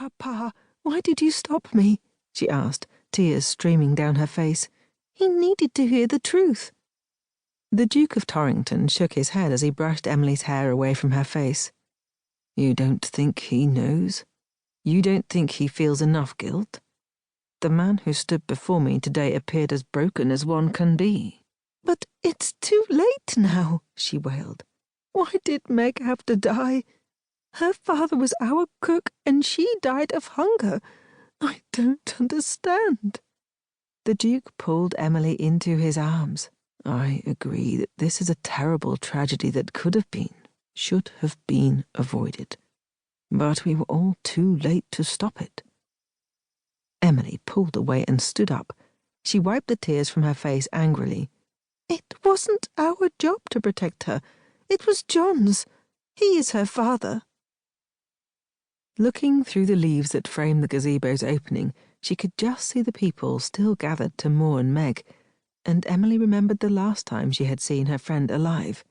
Papa, why did you stop me?" she asked, tears streaming down her face. "He needed to hear the truth." The Duke of Torrington shook his head as he brushed Emily's hair away from her face. "You don't think he knows? You don't think he feels enough guilt? The man who stood before me today appeared as broken as one can be." "But it's too late now," she wailed. "Why did Meg have to die? Her father was our cook and she died of hunger. I don't understand." The Duke pulled Emily into his arms. "I agree that this is a terrible tragedy that could have been, should have been avoided. But we were all too late to stop it." Emily pulled away and stood up. She wiped the tears from her face angrily. "It wasn't our job to protect her. It was John's. He is her father." Looking through the leaves that framed the gazebo's opening, she could just see the people still gathered to mourn Meg, and Emily remembered the last time she had seen her friend alive.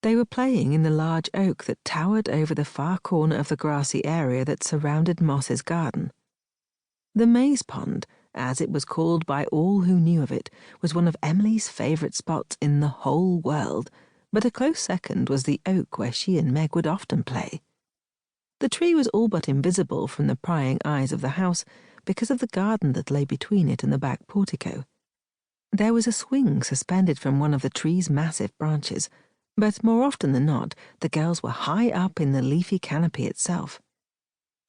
They were playing in the large oak that towered over the far corner of the grassy area that surrounded Moss's garden. The maize pond, as it was called by all who knew of it, was one of Emily's favourite spots in the whole world, but a close second was the oak where she and Meg would often play. The tree was all but invisible from the prying eyes of the house because of the garden that lay between it and the back portico. There was a swing suspended from one of the tree's massive branches, but more often than not the girls were high up in the leafy canopy itself.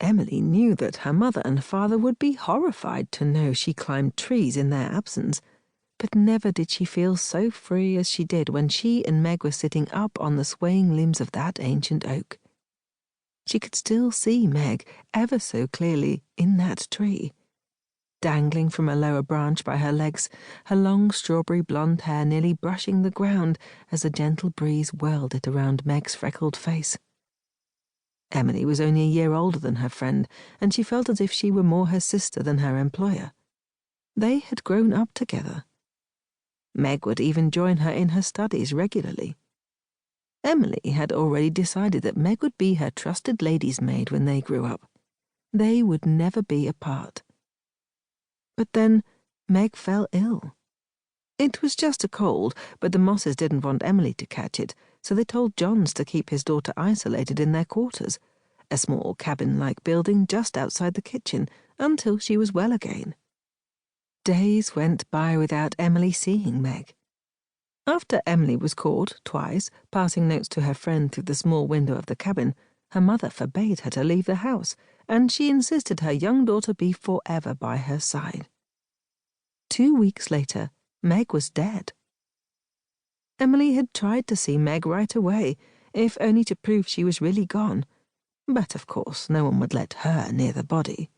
Emily knew that her mother and father would be horrified to know she climbed trees in their absence, but never did she feel so free as she did when she and Meg were sitting up on the swaying limbs of that ancient oak. She could still see Meg ever so clearly in that tree. Dangling from a lower branch by her legs, her long strawberry blonde hair nearly brushing the ground as the gentle breeze whirled it around Meg's freckled face. Emily was only a year older than her friend, and she felt as if she were more her sister than her employer. They had grown up together. Meg would even join her in her studies regularly. Emily had already decided that Meg would be her trusted lady's maid when they grew up. They would never be apart. But then Meg fell ill. It was just a cold, but the Mosses didn't want Emily to catch it, so they told Johns to keep his daughter isolated in their quarters, a small cabin-like building just outside the kitchen, until she was well again. Days went by without Emily seeing Meg. After Emily was caught twice, passing notes to her friend through the small window of the cabin, her mother forbade her to leave the house, and she insisted her young daughter be forever by her side. 2 weeks later, Meg was dead. Emily had tried to see Meg right away, if only to prove she was really gone, but of course no one would let her near the body.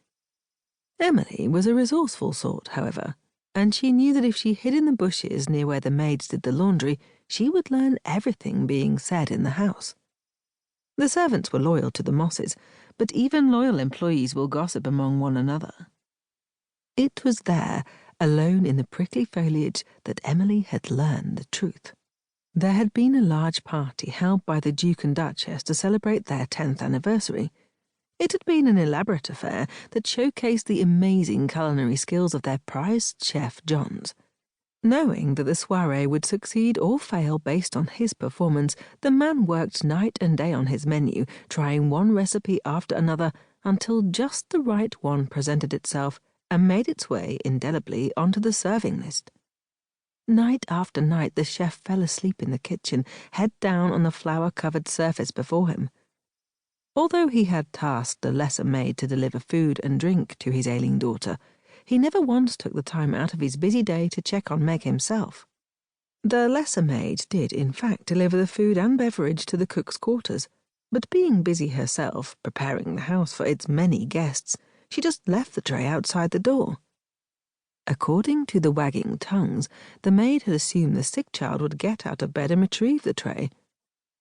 Emily was a resourceful sort, however, and she knew that if she hid in the bushes near where the maids did the laundry, she would learn everything being said in the house. The servants were loyal to the Mosses, but even loyal employees will gossip among one another. It was there, alone in the prickly foliage, that Emily had learned the truth. There had been a large party held by the Duke and Duchess to celebrate their 10th anniversary. It had been an elaborate affair that showcased the amazing culinary skills of their prized chef Johns. Knowing that the soiree would succeed or fail based on his performance, the man worked night and day on his menu, trying one recipe after another until just the right one presented itself and made its way indelibly onto the serving list. Night after night the chef fell asleep in the kitchen, head down on the flour-covered surface before him. Although he had tasked a lesser maid to deliver food and drink to his ailing daughter, he never once took the time out of his busy day to check on Meg himself. The lesser maid did, in fact, deliver the food and beverage to the cook's quarters, but being busy herself, preparing the house for its many guests, she just left the tray outside the door. According to the wagging tongues, the maid had assumed the sick child would get out of bed and retrieve the tray.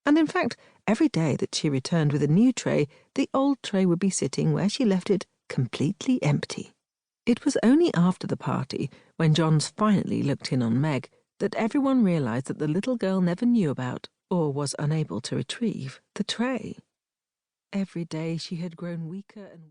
And in fact, every day that she returned with a new tray, the old tray would be sitting where she left it, completely empty. It was only after the party, when Johns finally looked in on Meg, that everyone realized that the little girl never knew about, or was unable to retrieve, the tray. Every day she had grown weaker and